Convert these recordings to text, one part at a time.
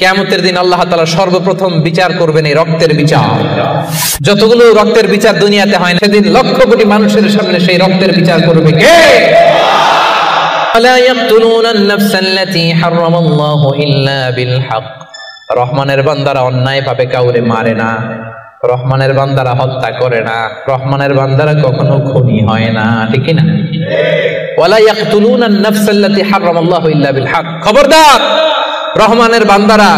কিয়ামতের দিন আল্লাহ তাআলা সর্বপ্রথম বিচার করবেন এই রক্তের বিচার। যতগুলো রক্তের বিচার দুনিয়াতে হয় না, সেদিন লক্ষ কোটি মানুষের সামনে সেই রক্তের বিচার করবে কে? রহমানের বান্দারা অন্যায় ভাবে কাউরে মারে না, রহমানের বান্দারা হত্যা করে না, রহমানের বান্দারা কখনো খুনি হয় না, ঠিক কি না? ওয়ালা ইয়াকতুলুনা আন-নাফসাল্লাতী হারামাল্লাহু ইল্লা বিল হক। খবরদার, রহমানের বান্দারা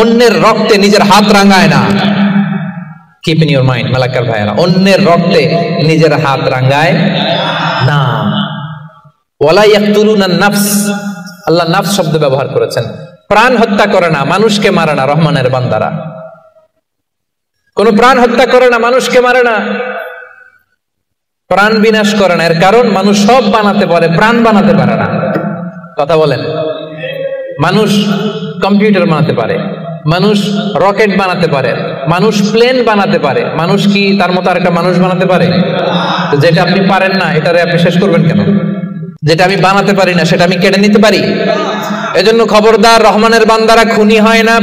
অন্যের রক্তে নিজের হাত রাঙায় না। Keep in your mind Malakar ভাইরা, অন্যের রক্তে নিজের হাত রাঙায় না। ওয়ালা ইয়াকতুলুনা আন-নাফস, আল্লাহ নাফস শব্দ ব্যবহার করেছেন। প্রাণ হত্যা করে না, মানুষকে মারে না রহমানের বান্দারা। কোন প্রাণ হত্যা করে না, মানুষকে মারে না, প্রাণ বিনাশ করে না। এর কারণ মানুষ সব বানাতে পারে, প্রাণ বানাতে পারে না। কথা বলেন। মানুষ কম্পিউটার বানাতে পারে, মানুষ রকেট বানাতে পারে, মানুষ প্লেন বানাতে পারে। মানুষ কি তার মতো আরেকটা মানুষ বানাতে পারে? যেটা আপনি পারেন না, এটারে আপনি শেষ করবেন কেন? যেটা আমি বানাতে পারি না, সেটা আমি কেড়ে নিতে পারি? এজন্য খবরদার, রহমানের বান্দারা খুনি হয় না,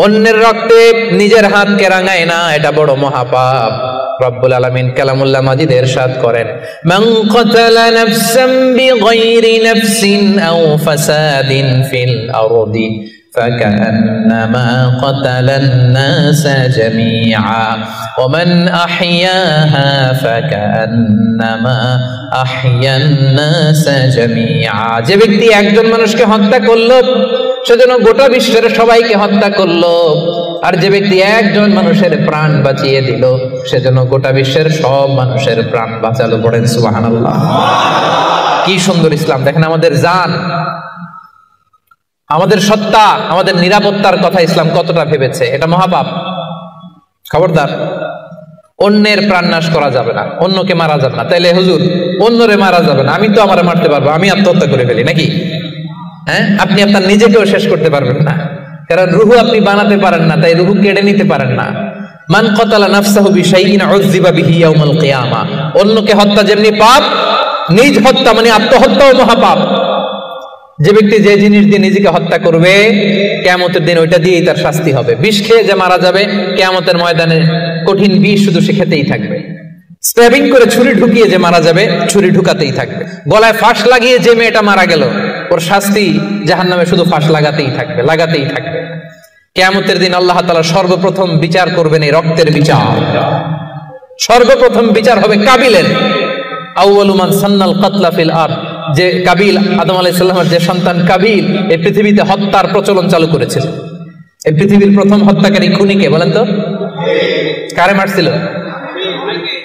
অন্যের রক্তে নিজের হাতকে রাঙায় না, এটা বড় মহাপাপ। রব্বুল আলামিন কালামুল্লাহ মাজিদে ইরশাদ করেন, মান কাতালা নাফসান বিগাইরি নাফসিন আও ফাসাদিন ফিল আরদি ফাকান্নামা কাতালান নাসা জামিআ ওয়া মান আহইয়াহা ফাকান্নামা আহইয়ান নাসা জামিআ। যে ব্যক্তি একজন মানুষকে হত্যা করলো, সেজন্য গোটা বিশ্বের সবাইকে হত্যা করলো। আর যে ব্যক্তি একজন মানুষের প্রাণ বাঁচিয়ে দিল, সেজন্য গোটা বিশ্বের সব মানুষের প্রাণ বাঁচালো। পড়েন সুবহানাল্লাহ। কি সুন্দর ইসলাম! দেখেন, আমাদের জান, আমাদের সত্তা, আমাদের নিরাপত্তার কথা ইসলাম কতটা ভেবেছে। এটা মহাপাপ। খবরদার, অন্যের প্রাণ নাশ করা যাবে না, অন্যকে মারা যাবে না। তাইলে হুজুর, অন্যরে মারা যাবে না, আমি তো আমারে মারতে পারবো, আমি আত্মহত্যা করে ফেলি নাকি? হ্যাঁ, আপনি আপনার নিজেকেও শেষ করতে পারবেন না, কারণ রুহু আপনি বানাতে পারেন না, তাই রুহু কেড়ে নিতে পারেন না। মান কাতালা নাফসাহু বিশাইইন উযযিবা বিহি ইয়াউমাল কিয়ামা। অন্যকে হত্যা যেমনি পাপ, নিজ হত্যা মানে আত্মহত্যাও মহাপাপ। যে ব্যক্তি যে জিনিস দিয়ে নিজেকে হত্যা করবে, কিয়ামতের দিন ওইটা দিয়েই তার শাস্তি হবে। বিষ খেয়ে যে মারা যাবে, কিয়ামতের ময়দানে কঠিন বিষ শুধু সে খেতেই থাকবে। স্ট্যাবিং করে ছুরি ঢুকিয়ে যে মারা যাবে, ছুরি ঢুকাতেই থাকবে। গলায় ফাঁস লাগিয়ে যে মেয়েটা মারা গেল, ওর শাস্তি জাহান্নামে শুধু ফাঁস লাগাতেই থাকবে, লাগাতেই থাকবে। কিয়ামতের দিন আল্লাহ তাআলা সর্বপ্রথম বিচার করবেন এই রক্তের বিচার। সর্বপ্রথম বিচার হবে কাবিলের। আউয়ালু মান সান্নাল কাতলা ফিল আরদ। যে কাবিল, আদম আলাইহিস সালামের যে সন্তান কাবিল, এই পৃথিবীতে হত্যার প্রচলন চালু করেছিল। এই পৃথিবীর প্রথম হত্যাকারী খুনিকে বলেন তো? কারে মারছিল?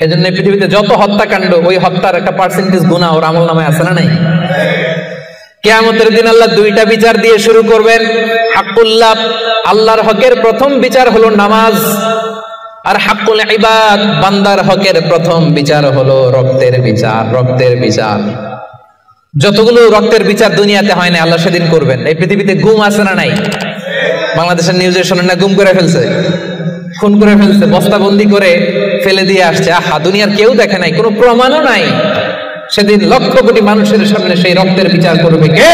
এজন্য পৃথিবীতে যত হত্যাকাণ্ড, ওই হত্যার একটা পার্সেন্টেজ গুনাহ ওর আমলনামায় আছে না নাই? কিয়ামতের দিন আল্লাহ দুইটা বিচার দিয়ে শুরু করবেন। হাক্কুল্লাহ, আল্লাহর হকের প্রথম বিচার হলো নামাজ। আর হাক্কুল ইবাদ, বান্দার হকের প্রথম বিচার হলো রক্তের বিচার। রক্তের বিচার, যতগুলো রক্তের বিচার দুনিয়াতে হয় না, আল্লাহ সেদিন করবেন। এই পৃথিবীতে গুম আছে না নাই? বাংলাদেশের নিউজে শোনেন না, গুম করে ফেলছে, খুন করে ফেলছে, বস্তাবন্দি করে ফেলে দিয়ে আসছে। আহা, দুনিয়ার কেউ দেখে নাই, কোনো প্রমাণও নাই। সেদিন লক্ষ কোটি মানুষের সামনে সেই রক্তের বিচার করবে কে?